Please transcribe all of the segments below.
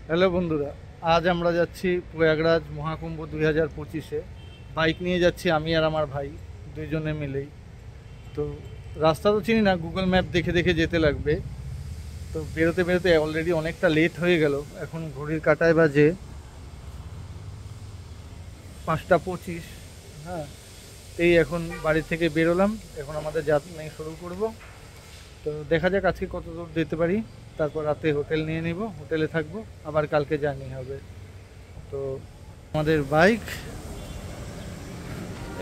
Hello বন্ধুরা, আজ আমরা যাচ্ছি প্রয়াগরাজ মহাকুম্ভ 2025-এ। বাইক নিয়ে যাচ্ছি আমি আর আমার ভাই, দুইজনে মিলেই। তো রাস্তা তো চিনি না, গুগল ম্যাপ দেখে দেখে যেতে লাগবে। তো বেরোতে বেরোতে অলরেডি অনেকটা লেট হয়ে গেল। এখন ঘড়ির কাঁটায় বাজে 5টা 25। হ্যাঁ, এই এখন বাড়ি থেকে বেরোলাম, এখন আমাদের যাত্রা শুরু করব। তো দেখা যাক আজকে কত দূর যেতে পারি। তারপর রাতে হোটেল নিয়ে নিব, হোটেলে থাকবো, আবার কালকে জার্নি হবে। তো আমাদের বাইক,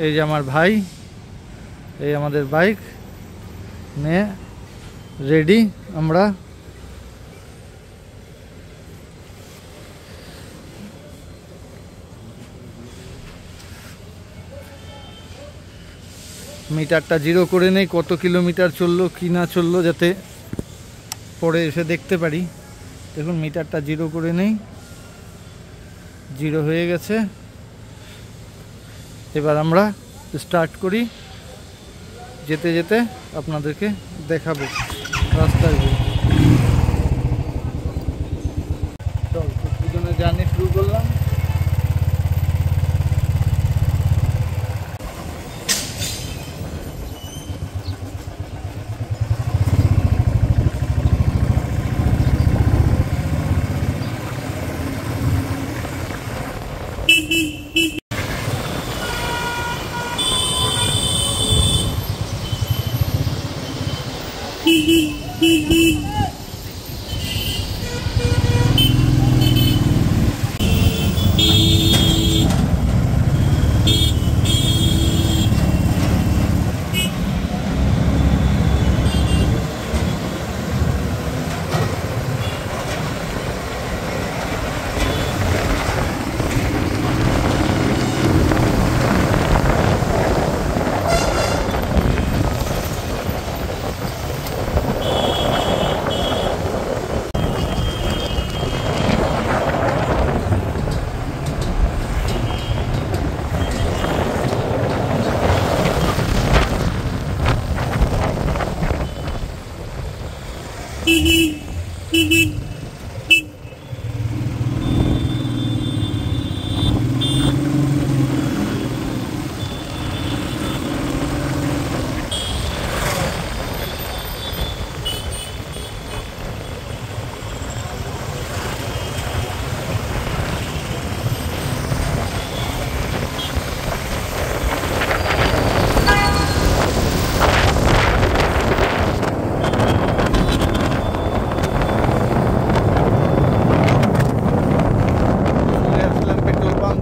এই যে আমার ভাই, এই আমাদের বাইক নিয়ে রেডি আমরা। মিটারটা জিরো করে নেই, কত কিলোমিটার চললো কি না চললো, যাতে পরে এসে দেখতে পারি। দেখুন মিটারটা জিরো করে নেই, জিরো হয়ে গেছে। এবার আমরা স্টার্ট করি, যেতে যেতে আপনাদেরকে দেখাবো রাস্তায়। চল, দুজনে জার্নি শুরু করলাম।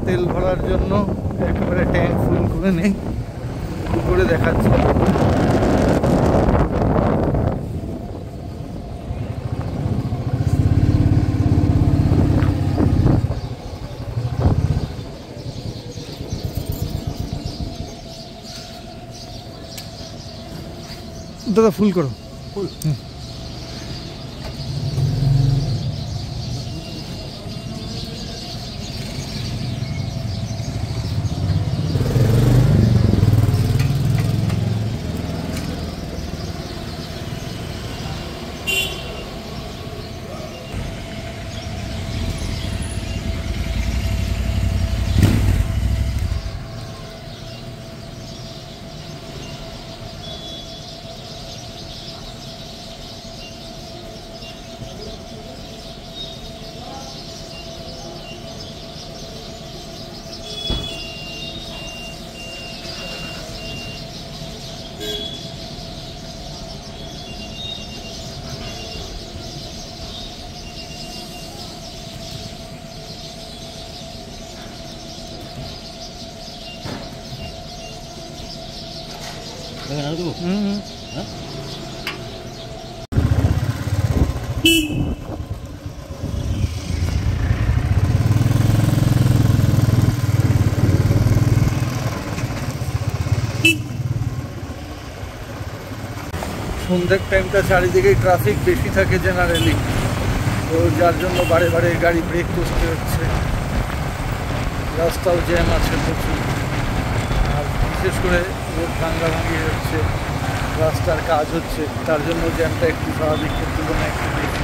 তেল ভরার জন্য একেবারে ট্যাঙ্ক ফুল করে নেই, করে দেখাচ্ছি। দাদা ফুল করো, ফুল। সন্ধ্যের টাইমটা চারিদিকেই ট্রাফিক বেশি থাকে জেনারেলি, তো যার জন্য বারে বারে গাড়ি ব্রেক করতে হচ্ছে। রাস্তাও জ্যাম আছে প্রচুর, আর বিশেষ করে রোড ভাঙ্গাভাঙ্গি হচ্ছে, রাস্তার কাজ হচ্ছে, তার জন্য জ্যামটা একটু স্বাভাবিকের তুলনায় একটু বেশি।